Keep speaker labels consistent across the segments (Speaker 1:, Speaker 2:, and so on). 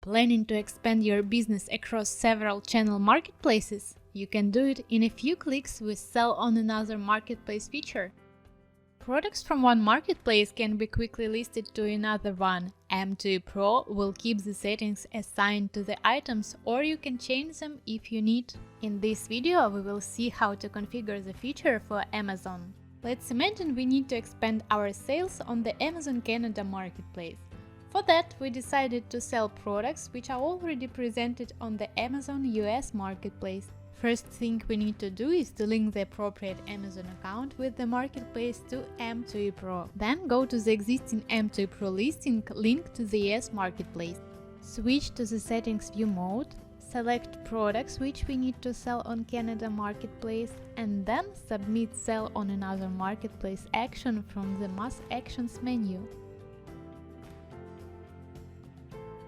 Speaker 1: Planning to expand your business across several channel marketplaces? You can do it in a few clicks with Sell on Another Marketplace feature. Products from one marketplace can be quickly listed to another one. M2E Pro will keep the settings assigned to the items, or you can change them if you need. In this video, we will see how to configure the feature for Amazon. Let's imagine we need to expand our sales on the Amazon Canada marketplace. For that, we decided to sell products which are already presented on the Amazon US marketplace. First thing we need to do is to link the appropriate Amazon account with the marketplace to M2E Pro. Then go to the existing M2E Pro listing linked to the US marketplace. Switch to the settings view mode, select products which we need to sell on Canada marketplace, and then submit Sell on Another Marketplace action from the Mass Actions menu.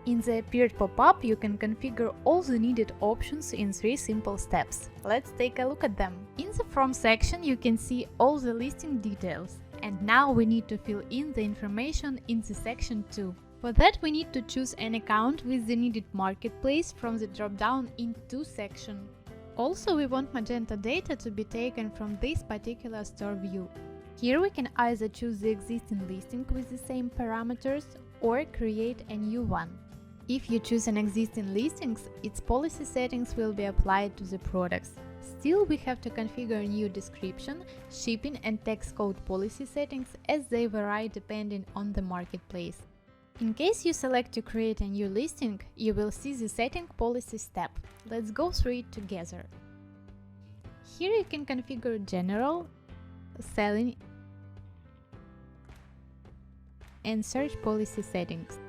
Speaker 1: In the appeared pop-up, you can configure all the needed options in 3 simple steps. Let's take a look at them. In the From section, you can see all the listing details. And now we need to fill in the information in the section 2. For that, we need to choose an account with the needed marketplace from the drop-down in 2 section. Also, we want Magento data to be taken from this particular store view. Here we can either choose the existing listing with the same parameters or create a new one. If you choose an existing listing, its policy settings will be applied to the products. Still, we have to configure a new description, shipping and tax code policy settings as they vary depending on the marketplace. In case you select to create a new listing, you will see the setting policy step. Let's go through it together. Here you can configure general, selling and search policy settings.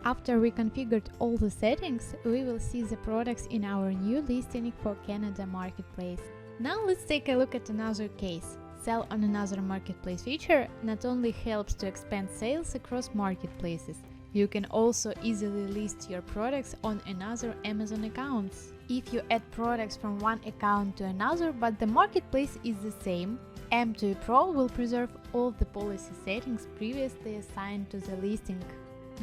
Speaker 1: After we configured all the settings, we will see the products in our new listing for Canada marketplace. Now let's take a look at another case. Sell on Another Marketplace feature not only helps to expand sales across marketplaces, you can also easily list your products on another Amazon accounts. If you add products from one account to another but the marketplace is the same, M2E Pro will preserve all the policy settings previously assigned to the listing.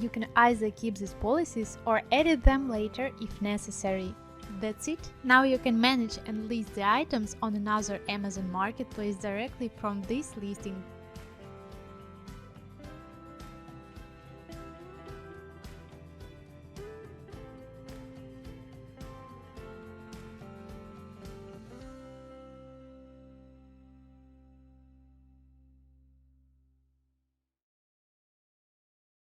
Speaker 1: You can either keep these policies or edit them later if necessary. That's it. Now you can manage and list the items on another Amazon marketplace directly from this listing.